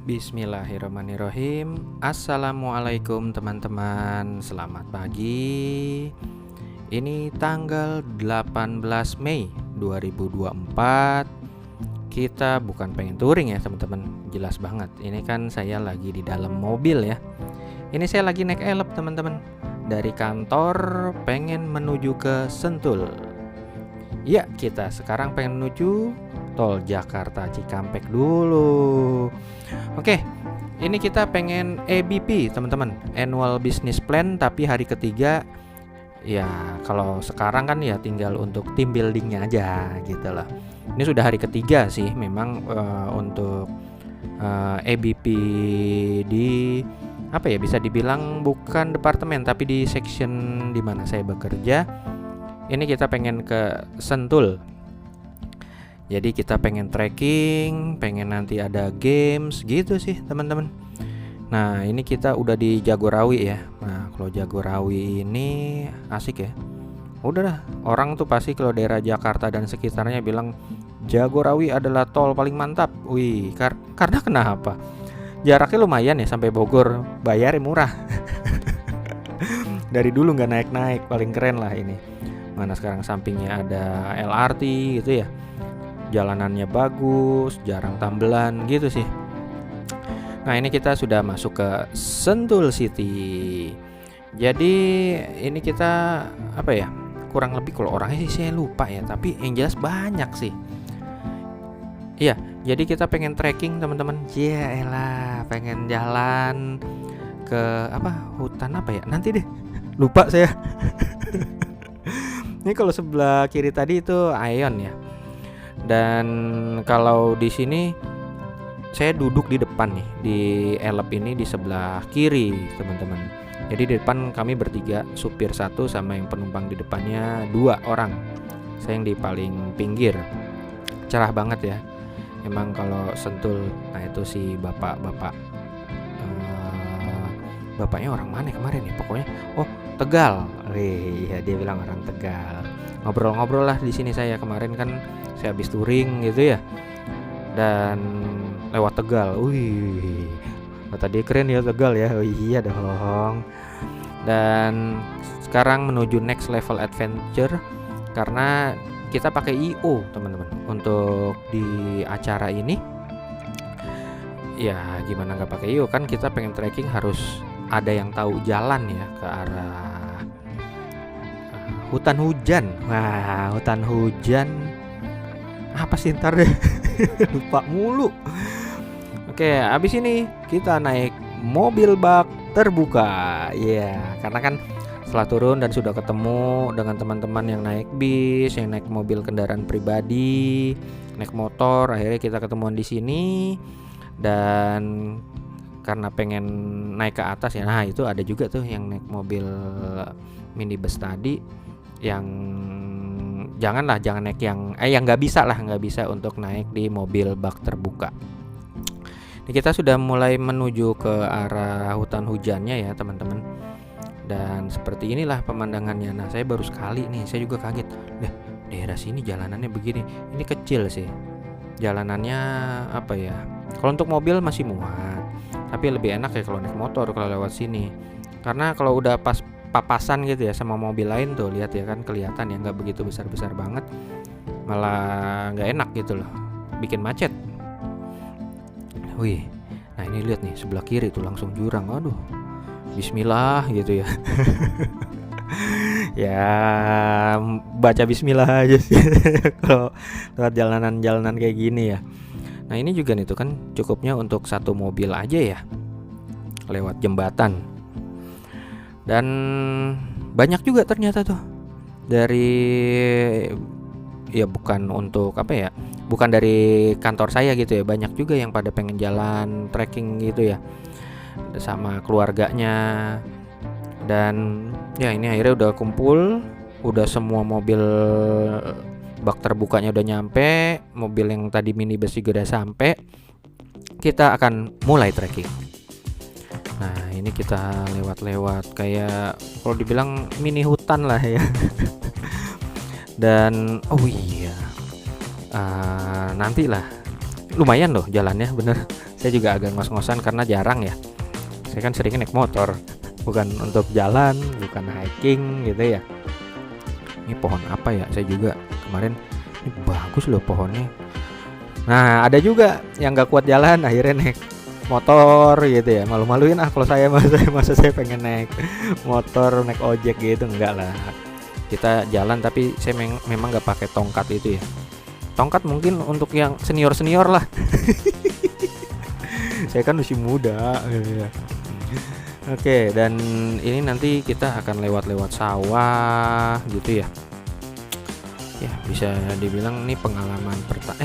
Bismillahirrahmanirrahim. Assalamualaikum teman-teman. Selamat pagi. Ini tanggal 18 Mei 2024. Kita bukan pengen touring ya teman-teman. Jelas banget. Ini kan saya lagi di dalam mobil ya. Ini saya lagi naik elep teman-teman. Dari kantor pengen menuju ke Sentul. Ya, kita sekarang pengen menuju tol Jakarta Cikampek dulu. Oke, ini kita pengen ABP teman-teman, Annual Business Plan, tapi hari ketiga. Ya kalau sekarang kan ya tinggal untuk team buildingnya aja gitu loh. Ini sudah hari ketiga sih memang untuk ABP di apa ya, bisa dibilang bukan departemen tapi di section di mana saya bekerja. Ini kita pengen ke Sentul. Jadi kita pengen trekking, pengen nanti ada games gitu sih teman-teman. Nah ini kita udah di Jagorawi ya. Nah kalau Jagorawi ini asik ya. Udahlah, orang tuh pasti kalau daerah Jakarta dan sekitarnya bilang Jagorawi adalah tol paling mantap. Wih, karena kenapa? Jaraknya lumayan ya sampai Bogor, bayarnya murah. Dari dulu nggak naik-naik, paling keren lah ini. Mana sekarang sampingnya ada LRT gitu ya. Jalanannya bagus, jarang tambelan gitu sih. Nah ini kita sudah masuk ke Sentul City. Jadi ini kita apa ya, kurang lebih kalau orangnya sih saya lupa ya, tapi yang jelas banyak sih. Iya, jadi kita pengen trekking teman-teman. Ya elah, pengen jalan ke apa, hutan apa ya, nanti deh lupa saya. Ini kalau sebelah kiri tadi itu Ion ya. Dan kalau di sini saya duduk di depan nih, di elep ini di sebelah kiri teman-teman. Jadi di depan kami bertiga, supir satu sama yang penumpang di depannya 2 orang. Saya yang di paling pinggir. Cerah banget ya. Emang kalau Sentul, nah itu si bapak-bapak. Bapaknya orang mana kemarin nih? Pokoknya, oh Tegal. Iya dia bilang orang Tegal. Ngobrol-ngobrol lah di sini saya kemarin kan. Saya habis touring gitu ya, dan lewat Tegal. Wih, tadi keren ya Tegal ya. Oh iya dong. Dan sekarang menuju next level adventure karena kita pakai IO teman-teman untuk di acara ini. Ya gimana nggak pakai IO, kan kita pengen trekking harus ada yang tahu jalan ya ke arah hutan hujan. Wah, hutan hujan apa sih ntar deh. Lupa mulu. Oke, abis ini kita naik mobil bak terbuka. Ya, karena kan setelah turun dan sudah ketemu dengan teman-teman yang naik bis, yang naik mobil kendaraan pribadi, naik motor, akhirnya kita ketemuan di sini. Dan karena pengen naik ke atas ya, nah itu ada juga tuh yang naik mobil minibus tadi, yang jangan naik yang nggak bisa untuk naik di mobil bak terbuka. Ini kita sudah mulai menuju ke arah hutan hujannya ya teman-teman. Dan seperti inilah pemandangannya. Nah saya baru sekali nih, saya juga kaget. Daerah sini jalanannya begini. Ini kecil sih jalanannya, apa ya, kalau untuk mobil masih muat, tapi lebih enak ya kalau naik motor kalau lewat sini. Karena kalau udah pas papasan gitu ya sama mobil lain tuh, lihat ya kan, kelihatan ya nggak begitu besar-besar banget, malah nggak enak gitu loh, bikin macet. Wih, nah ini lihat nih sebelah kiri tuh langsung jurang. Aduh, Bismillah gitu ya. Ya baca Bismillah aja sih kalau lewat jalanan-jalanan kayak gini ya. Nah ini juga nih tuh kan cukupnya untuk satu mobil aja ya lewat jembatan. Dan banyak juga ternyata tuh dari, ya bukan untuk apa ya, bukan dari kantor saya gitu ya, banyak juga yang pada pengen jalan trekking gitu ya sama keluarganya. Dan ya ini akhirnya udah kumpul, udah semua mobil bak terbukanya udah nyampe, mobil yang tadi minibus juga udah sampai. Kita akan mulai trekking. Nah ini kita lewat-lewat kayak kalau dibilang mini hutan lah ya. Dan oh iya, nantilah lumayan loh jalannya, bener. Saya juga agak ngos-ngosan karena jarang ya. Saya kan seringnya naik motor, bukan untuk jalan, bukan hiking gitu ya. Ini pohon apa ya? Saya juga kemarin, ini bagus loh pohonnya. Nah, ada juga yang nggak kuat jalan, akhirnya naik motor gitu ya. Malu-maluin kalau saya masa saya pengen naik motor, naik ojek gitu, enggak lah. Kita jalan, tapi saya memang nggak pakai tongkat itu ya. Tongkat mungkin untuk yang senior lah. Saya kan masih muda gitu ya. Oke, dan ini nanti kita akan lewat sawah gitu ya. Ya, bisa dibilang ini pengalaman pertama.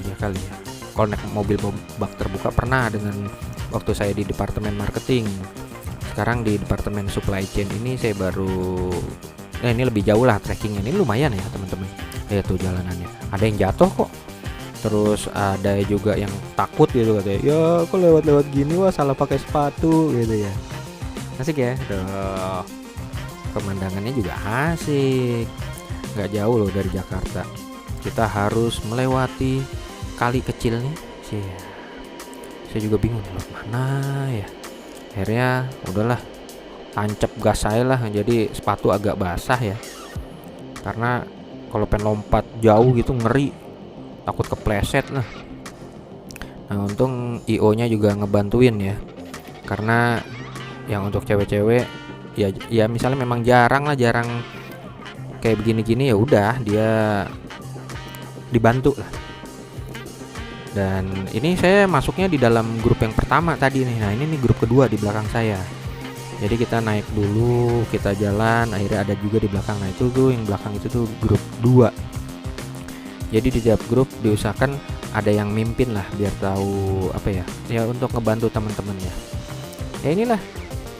Iya kali ya. Kalau naik mobil bak terbuka pernah dengan waktu saya di departemen marketing. Sekarang di departemen supply chain ini saya baru ini lebih jauh lah trekkingnya. Ini lumayan ya teman-teman. Lihat tuh jalanannya. Ada yang jatuh kok. Terus ada juga yang takut gitu katanya. Ya, kok lewat gini wah salah pakai sepatu gitu ya. Asik ya. Tuh. Pemandangannya juga asik. Nggak jauh loh dari Jakarta. Kita harus melewati kali kecil nih. Saya juga bingung loh mana ya. Akhirnya udahlah, tancap gas saya lah. Jadi sepatu agak basah ya. Karena kalau pengen lompat jauh gitu ngeri, takut kepleset lah. Nah, untung IO-nya juga ngebantuin ya. Karena yang untuk cewek-cewek ya misalnya memang jarang kayak begini-gini, ya udah dia dibantu lah. Dan ini saya masuknya di dalam grup yang pertama tadi nih. Nah, ini nih grup kedua di belakang saya. Jadi kita naik dulu, kita jalan, akhirnya ada juga di belakang. Nah, itu tuh yang belakang itu tuh grup 2. Jadi di tiap grup diusahakan ada yang mimpin lah, biar tahu apa ya, ya untuk ngebantu teman-temannya. Ya inilah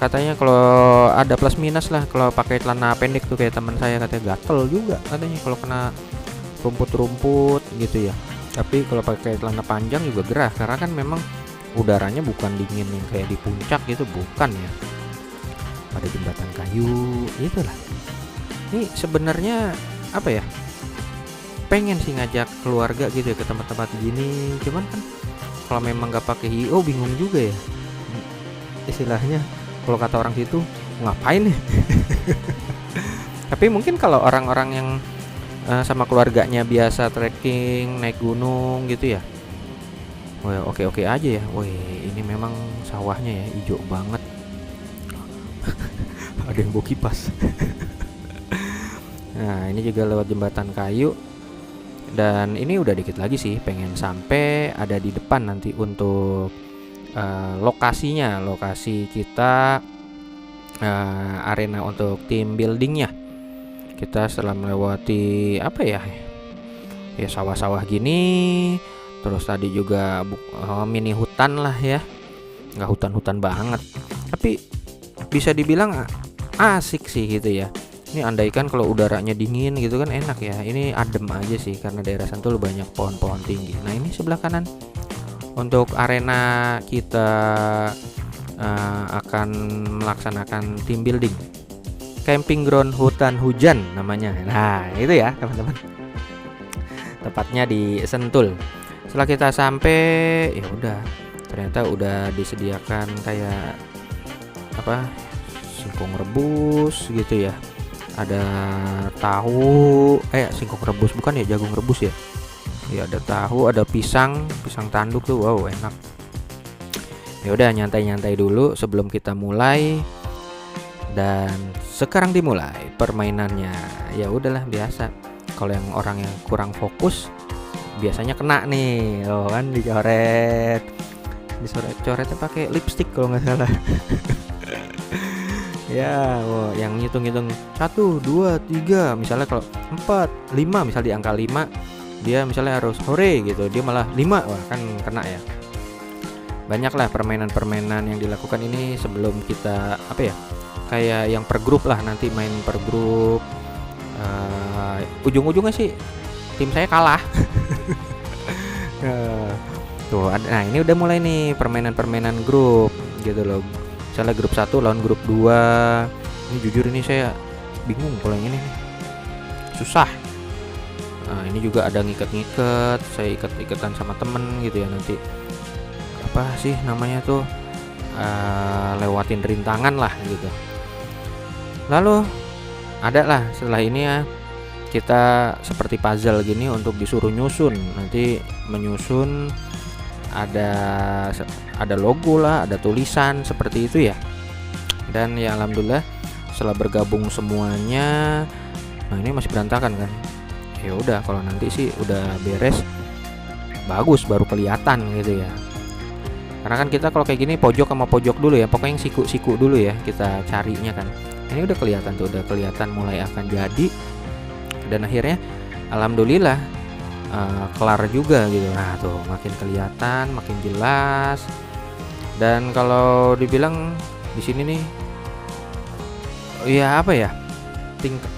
katanya kalau ada plus minus lah kalau pakai celana pendek tuh, kayak teman saya katanya gatel juga katanya kalau kena rumput-rumput gitu ya. Tapi kalau pakai celana panjang juga gerah, karena kan memang udaranya bukan dingin yang kayak di puncak gitu, bukan ya. Pada jembatan kayu itulah. Ini sebenarnya apa ya, pengen sih ngajak keluarga gitu ya ke tempat-tempat gini, cuman kan kalau memang nggak pakai HIO bingung juga ya istilahnya. Kalau kata orang situ ngapain nih? Tapi mungkin kalau orang-orang yang sama keluarganya biasa trekking, naik gunung gitu ya, wah oke-oke aja ya. Wah, ini memang sawahnya ya hijau banget. Ada yang bawa kipas. Nah, ini juga lewat jembatan kayu. Dan ini udah dikit lagi sih, pengen sampai ada di depan nanti untuk lokasinya, lokasi kita arena untuk team buildingnya. Kita setelah melewati apa ya sawah-sawah gini, terus tadi juga mini hutan lah ya, nggak hutan-hutan banget, tapi bisa dibilang asik sih gitu ya. Ini andaikan kalau udaranya dingin gitu kan enak ya. Ini adem aja sih karena daerah Sentul banyak pohon-pohon tinggi. Nah, ini sebelah kanan untuk arena kita akan melaksanakan team building. Camping ground hutan hujan namanya. Nah, itu ya teman-teman. Tepatnya di Sentul. Setelah kita sampai, ya udah, ternyata udah disediakan kayak apa? Singkong rebus gitu ya. Ada tahu, singkong rebus bukan ya, jagung rebus ya. Ya ada tahu, ada pisang tanduk tuh, wow enak. Ya udah nyantai-nyantai dulu sebelum kita mulai. Dan sekarang dimulai permainannya. Ya udahlah biasa. Kalau yang orang yang kurang fokus biasanya kena nih, oh kan dicoret. Coretnya pakai lipstick kalau nggak salah. Ya, yang ngitung-ngitung 1, 2, 3, misalnya kalau 4, 5, misal di angka 5 dia misalnya harus hore gitu, dia malah 5, wah kan kena ya. Banyaklah permainan-permainan yang dilakukan ini sebelum kita apa ya, kayak yang per grup lah, nanti main per grup. Ujung-ujungnya sih tim saya kalah. Tuh, nah ini udah mulai nih permainan-permainan grup gitu loh. Misalnya grup 1 lawan grup 2. Ini jujur ini saya bingung kalau yang ini nih. Susah. Nah, ini juga ada ngiket-ngiket, saya iket-iketan sama temen gitu ya, nanti apa sih namanya tuh, lewatin rintangan lah gitu. Lalu ada lah setelah ini ya, kita seperti puzzle gini untuk disuruh nyusun. Nanti menyusun ada logo lah, ada tulisan seperti itu ya. Dan ya alhamdulillah setelah bergabung semuanya, nah ini masih berantakan kan. Ya udah, kalau nanti sih udah beres bagus baru kelihatan gitu ya. Karena kan kita kalau kayak gini pojok sama pojok dulu ya, pokoknya yang siku-siku dulu ya kita carinya kan. Ini udah kelihatan tuh, udah kelihatan mulai akan jadi. Dan akhirnya alhamdulillah kelar juga gitu. Nah tuh makin kelihatan, makin jelas. Dan kalau dibilang di sini nih, ya apa ya,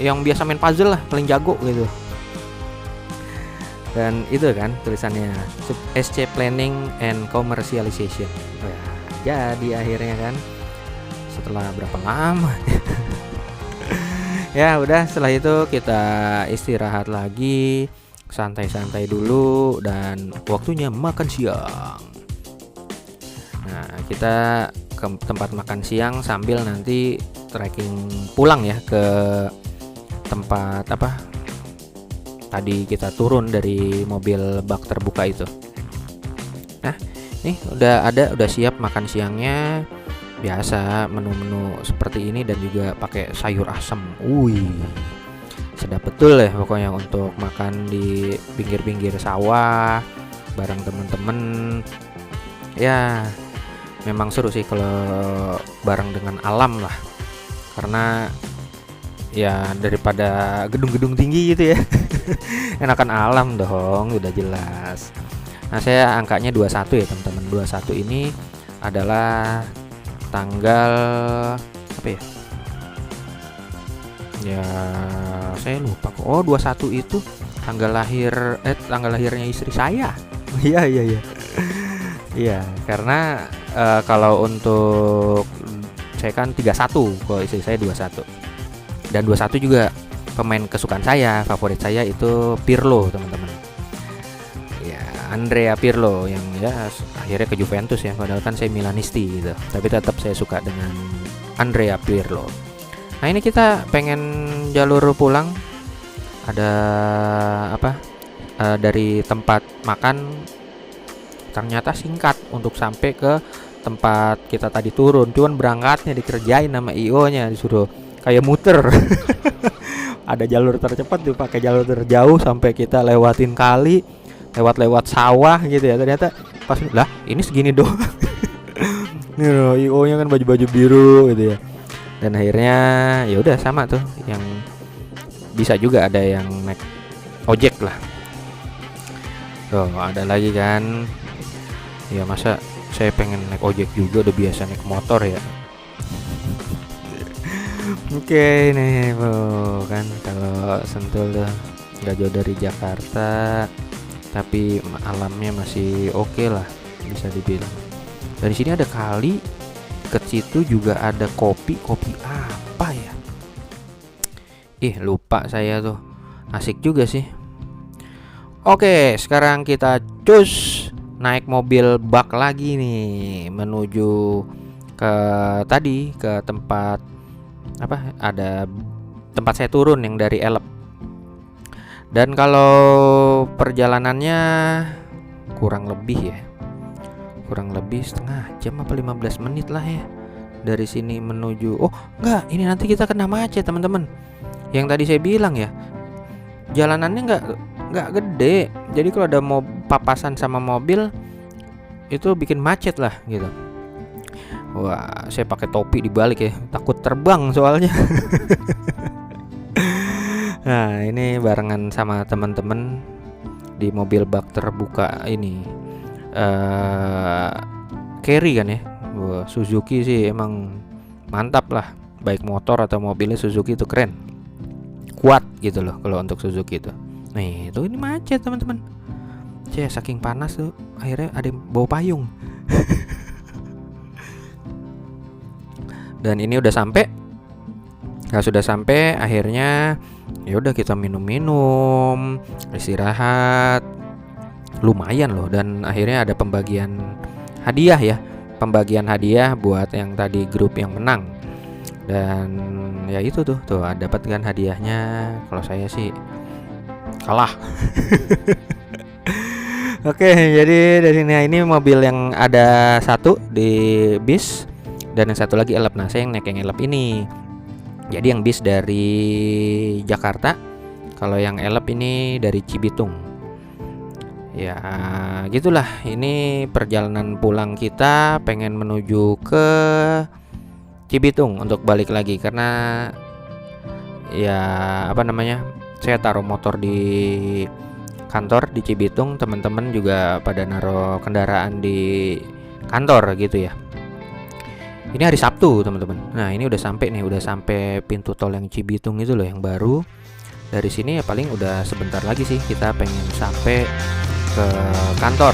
yang biasa main puzzle lah paling jago gitu. Dan itu kan tulisannya SC Planning and Commercialization. Nah, jadi akhirnya kan setelah berapa lama ya udah, setelah itu kita istirahat lagi, santai-santai dulu, dan waktunya makan siang. Nah kita ke tempat makan siang sambil nanti trekking pulang ya ke tempat apa tadi kita turun dari mobil bak terbuka itu. Nah nih udah siap makan siangnya. Biasa menu-menu seperti ini, dan juga pakai sayur asem. Sedap betul ya pokoknya untuk makan di pinggir-pinggir sawah bareng temen-temen. Ya memang seru sih kalau bareng dengan alam lah, karena ya daripada gedung-gedung tinggi gitu ya. Enakan alam dong, udah jelas. Nah saya angkanya 21 ya teman-teman. 21 ini adalah tanggal apa ya? Ya saya lupa kok. Oh 21 itu tanggal lahirnya istri saya. Iya. Iya, karena kalau untuk saya kan 31, kalau istri saya 21. Dan 21 juga pemain kesukaan saya, favorit saya itu Pirlo, teman-teman. Ya, Andrea Pirlo yang ya akhirnya ke Juventus ya, padahal kan saya Milanisti gitu. Tapi tetap saya suka dengan Andrea Pirlo. Nah, ini kita pengen jalur pulang. Ada apa? Dari tempat makan ternyata singkat untuk sampai ke tempat kita tadi turun. Cuman berangkatnya dikerjain sama IO-nya, disuruh kayak muter. Ada jalur tercepat tuh, pakai jalur terjauh sampai kita lewatin kali, lewat sawah gitu ya. Ternyata pas lah ini segini doang. Nih loh, IO-nya kan baju-baju biru gitu ya. Dan akhirnya ya udah sama tuh, yang bisa juga ada yang naik ojek lah. Tuh ada lagi kan. Ya masa saya pengen naik ojek juga, udah biasa naik motor ya. Oke nih kan, kalau Sentul tuh nggak jauh dari Jakarta, tapi alamnya masih oke lah bisa dibilang. Dari sini ada kali, dekat situ juga ada kopi apa ya? Lupa saya tuh, asik juga sih. Oke, sekarang kita cus naik mobil bak lagi nih menuju ke tempat apa, ada tempat saya turun yang dari Elep. Dan kalau perjalanannya kurang lebih setengah jam apa 15 menit lah ya dari sini menuju. Oh enggak, ini nanti kita kena macet teman-teman. Yang tadi saya bilang ya, jalanannya nggak gede, jadi kalau ada mau papasan sama mobil itu bikin macet lah gitu. Wah, saya pakai topi dibalik ya, takut terbang soalnya. Nah, ini barengan sama teman-teman di mobil bak terbuka ini. Carry kan ya. Wah, Suzuki sih emang mantap lah. Baik motor atau mobilnya Suzuki itu keren. Kuat gitu loh kalau untuk Suzuki itu. Nih, itu ini macet teman-teman. Saking panas tuh akhirnya ada yang bawa payung. Dan ini udah sampai. Nah, sudah sampai, akhirnya Ya udah kita minum-minum, istirahat, lumayan loh. Dan akhirnya ada pembagian hadiah ya, pembagian hadiah buat yang tadi grup yang menang. Dan ya itu tuh dapat kan hadiahnya. Kalau saya sih kalah. Oke, jadi dari ini mobil yang ada satu di bis dan yang satu lagi elep. Nah, saya yang naik yang elep ini. Jadi yang bis dari Jakarta, kalau yang elep ini dari Cibitung. Ya, gitulah. Ini perjalanan pulang kita, pengen menuju ke Cibitung untuk balik lagi karena ya saya taruh motor di kantor di Cibitung, teman-teman juga pada naruh kendaraan di kantor gitu ya. Ini hari Sabtu teman-teman. Nah ini udah sampai pintu tol yang Cibitung itu loh yang baru. Dari sini ya paling udah sebentar lagi sih kita pengen sampai ke kantor.